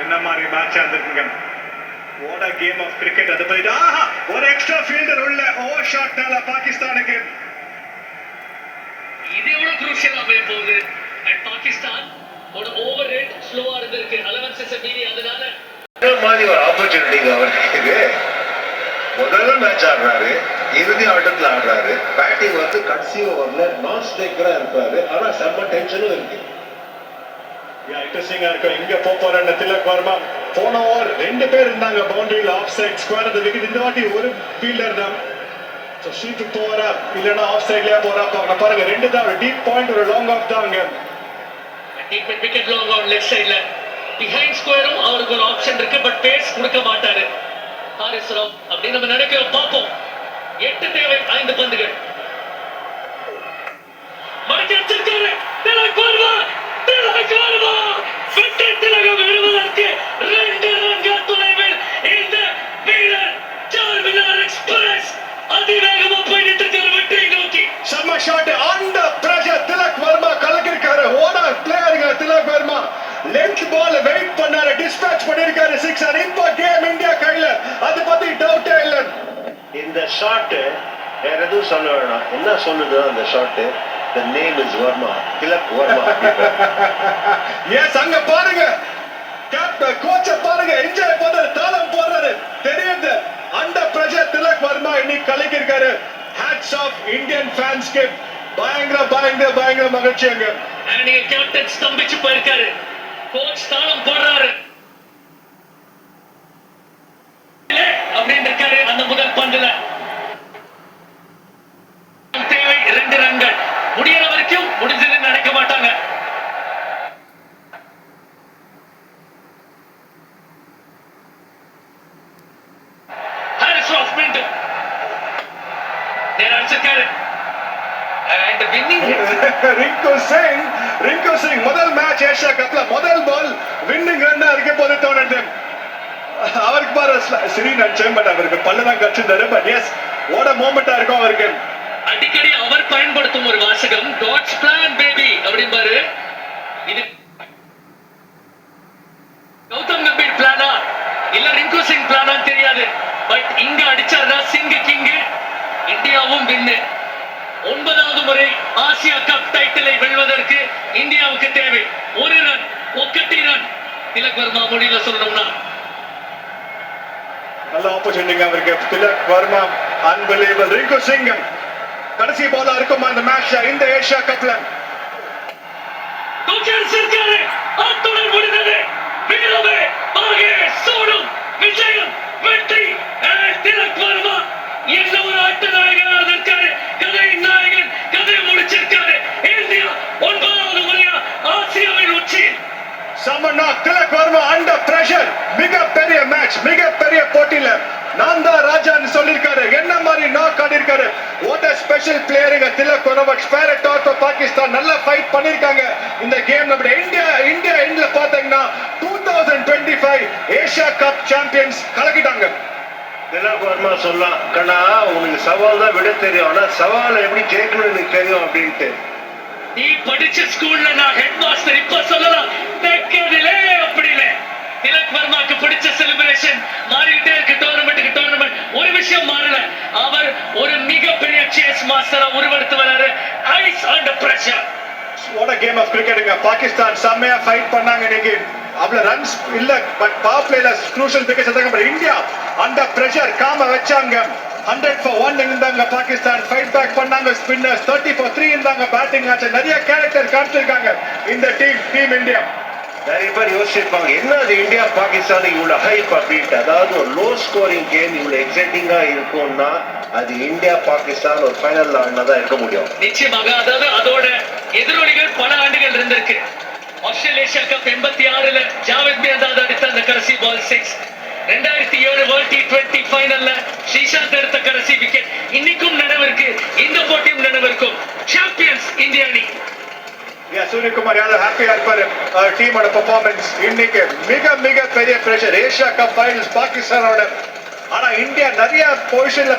என்ன மாதிரி மேட்ச் ஆந்திருக்குங்க. What a game of cricket. அது போயிட்டு ஒரு எக்ஸ்ட்ரா ஃபீல்டர் உள்ள ஓவர் ஷாட்னால பாகிஸ்தானுக்கு இது எவ்வளவு குரூஷியலா போய் போகுது. அட் பாகிஸ்தான் ஒரு ஓவர் ரேட் ஸ்லோவா இருந்திருக்கு. அலவன்சஸ் மீறி அதனால மாதிரி ஒரு ஆப்பர்ச்சுனிட்டி அவருக்கு முதல்ல மேட்ச் ஆடுறாரு, இறுதி ஆட்டத்துல ஆடுறாரு. பேட்டிங் வந்து கடைசி ஓவர்ல நான் ஸ்ட்ரைக்கரா இருப்பாரு. ஆனா செம்ம டென்ஷனும் இருக்கு. இன்ட்ரெஸ்டிங்கா இருக்கும். இங்க போறாரு திலக் வர்மா. போன ஓவர் 2 பேர் இருந்தாங்க பவுண்டரியில் ஆஃப் சைட் ஸ்கொயர் அந்த விக்கெட். இந்த வாட்டி ஒரு ஃபீல்டர் தான். ஸோ ஷீட்டு போறா இல்லைன்னா ஆஃப் சைட்லயே போறா பாருங்க. 2 தான் டீப் பாயிண்ட் ஒரு லாங் ஆஃப் தான் அங்க. Deep wicket long on left சைடுல பிஹைண்ட் ஸ்கொயரும் அவருக்கு ஒரு ஆப்ஷன் இருக்கு. பட் பேஸ் கொடுக்க மாட்டாரு ஹாரிஸ் ராவ். அப்படி நம்ம நினைக்கிறோம். பார்ப்போம். 8 தேவை 5 பந்துகள். மடக்கி வச்சிருக்காரு திலக் வர்மா. திலக் வர்மா வெற்றி திலகம் விடுவதற்கு 2 ரன்கள் தொலைவில் இந்த வீரர் சார்மினார் எக்ஸ்பிரஸ் அதிவேகமா போயிட்டு இருக்காரு வெற்றியை நோக்கி. செம்ம shot under pressure. Tilak Varma கலக்கிருக்காரு. ஓட பிளேயருங்க Tilak Varma. Length ball wait பண்ணாரு, டிஸ்பேட்ச் பண்ணிருக்காரு 6 ரன். இப்போ கேம் இந்தியா கையில, அது பத்தி டவுட்டே இல்ல. இந்த ஷாட் வேற எதுவும் சொல்ல வேணாம். என்ன சொல்லுது அந்த shot? The name is Verma. Tilak Varma. Yes அங்க பாருங்க. கேப்டன் கோச்ச பாருங்க. என்ஜாய் பண்றாரு, தாளம் போடுறாரு. தெரியுது அண்டர் பிரஷர் திலக் வர்மா இன்னைக்கு கலக்கிருக்காரு. ஹேட்ஸ் ஆஃப் இந்தியன் ஃபேன்ஸ்க்கு. பயங்கர மகிழ்ச்சி அங்க. அன்னைக்கு கேப்டன் ஸ்தம்பிச்சு போயிருக்காரு. கோச் தாளம் போடுறாரு அப்படின்னு இருக்காரு. அந்த முதல் பந்துல தேவை 2 ரன்கள். முடியற வரைக்கும் முடிஞ்சது நடக்க மாட்டாங்க. ஹாரிஸ் ராவ் மீண்டும் நேரா அடிச்சிருக்காரு. And winning ரிங்கு சிங் முதல் மேட்ச் ஏஷியா கப்ல முதல் பால் வின்னிங் ரன் இருக்க போது தோணுது அவருக்கு. பாரு சரி நினைச்சேன், பட் அவருக்கு பல்லுதான் கடிச்சிருந்தாரு. பட் எஸ் ஓட மூமெண்டா இருக்கும் அவருக்கு. அடிக்கடி அவர் பயன்படுத்தும் ஒரு வாசகம் காட்ஸ் பிளான் பேபி அப்படிம்பாரு. இது கௌதம் கம்பீர் பிளானா இல்ல ரிங்கு சிங் பிளானா தெரியாது. பட் இங்க அடிச்சாருன்னா சிங் கிங். இந்தியாவும் வின்னு. 9வது முறை ஆசியா கப் டைட்டிலை வெல்வதற்கு இந்தியாவுக்கு தேவை 1 ரன் 1 ரன். திலக் வர்மா முடியல சொல்லணும்னா நல்ல ஆப்பர்ச்சுனிட்டி அவருக்கு. திலக் வர்மா அன்பிலீவபிள். ரிங்கு சிங் கடைசி பாலா இருக்குமா இந்த மேட்ச் இந்த ஏஷியா கப்ல? தூக்கி அடிச்சிருக்காரு. அத்துடன் முடிந்தது. வீரமே ஆகே சோடும் விஜயம் வெற்றி. திலக் வர்மா என்ன ஒரு ஆட்ட நாயகனாக இருக்காரு. கதை நாயகன் கதை முடிச்சிருக்காரு. இந்தியா 9வது முறையா ஆசியாவின் உச்சி. சமன்னா திலக் வர்மா அண்டர் பிரஷர். மிகப்பெரிய மேட்ச், மிகப்பெரிய போட்டியில நான் தான் ராஜான்னு சொல்லிருக்காரு. என்ன மாதிரி நாக் ஆடிருக்காரு. வாட் a ஸ்பெஷல் பிளேயருங்க Tilak Varma. Spirited out of Pakistan நல்லா ஃபைட் பண்ணிருக்காங்க இந்த கேம். நம்ம இந்தியா எண்ட்ல பாத்தீங்கன்னா 2025 ஏஷியா கப் சாம்பியன்ஸ் கலக்கிட்டாங்க. திலக் வர்மா சொல்லலாம், கண்ணா உனக்கு சவால் தான் விட தெரியும், ஆனா சவாலை எப்படி கேட்கணும்னு எனக்கு தெரியும் அப்படின்ட்டு. நீ படிச்ச ஸ்கூல்ல நான் ஹெட் மாஸ்டர் இப்ப சொல்லலாம். தெக்கதிலே அப்படில திலக் வர்மாக்கு பிடிச்ச செலிப்ரேஷன் மாறிட்டே இருக்கு. டோர்னமெண்ட் ஒரு விஷயம் மாறல. அவர் ஒரு மிகப்பெரிய சேஸ் மாஸ்டரா உருவெடுத்து வராரு. Ice under pressure. What a game of cricketங்க. பாகிஸ்தான் செம்மையா ஃபைட் பண்ணாங்க இன்னைக்கு. அவ்வளவு ரன்ஸ் இல்ல, பட் பவர் பிளேல க்ரூஷியல் விக்கெட்ஸ் எடுத்தாங்க. இந்தியா அண்டர் பிரஷர் காம வச்சாங்க. 100 for 1 இருந்தாங்க பாகிஸ்தான். ஃபைட் பேக் பண்ணாங்க ஸ்பின்னர்ஸ். 30 for 3 இருந்தாங்க பேட்டிங் ஆச்சு. நிறைய கேரக்டர் காமிச்சிருக்காங்க இந்த டீம் இந்தியா. நிறைய பேர் யோசிச்சிருப்பாங்க என்ன அது இந்தியா பாகிஸ்தான் இவ்வளவு ஹைப் அப்படின்ட்டு. அதாவது ஒரு லோ ஸ்கோரிங் கேம் இவ்வளவு எக்ஸைட்டிங்கா இருக்கும்னா அது இந்தியா பாகிஸ்தான் ஒரு ஃபைனல் ஆடினதான் இருக்க முடியும். நிச்சயமாக. அதாவது அதோட எதிரொலிகள் பல ஆண்டுகள் இருந்திருக்கு. ஆஸ்திரேலியா கப் 86ல ஜாவேத் மியாதாத் அடித்த அந்த கடைசி பால் 6. 2007 வேர்ல்ட் T20 ஃபைனல்ல ஸ்ரீசாந்த் எடுத்த கடைசி விக்கெட் இன்னைக்கும் நினைவிருக்கு. இந்த போட்டியும் நினைவிருக்கும். சாம்பியன்ஸ் இந்திய அணி. சூரியகுமார் யாதவ் ஹாப்பியா இருப்பாரு. டீமோட பெர்ஃபார்மன்ஸ் இன்னைக்கு மிக பெரிய பிரஷர். ஏஷியா கப் ஃபைனல்ஸ் பாகிஸ்தானோட. ஆனா இந்தியா நிறைய பொசிஷன்ல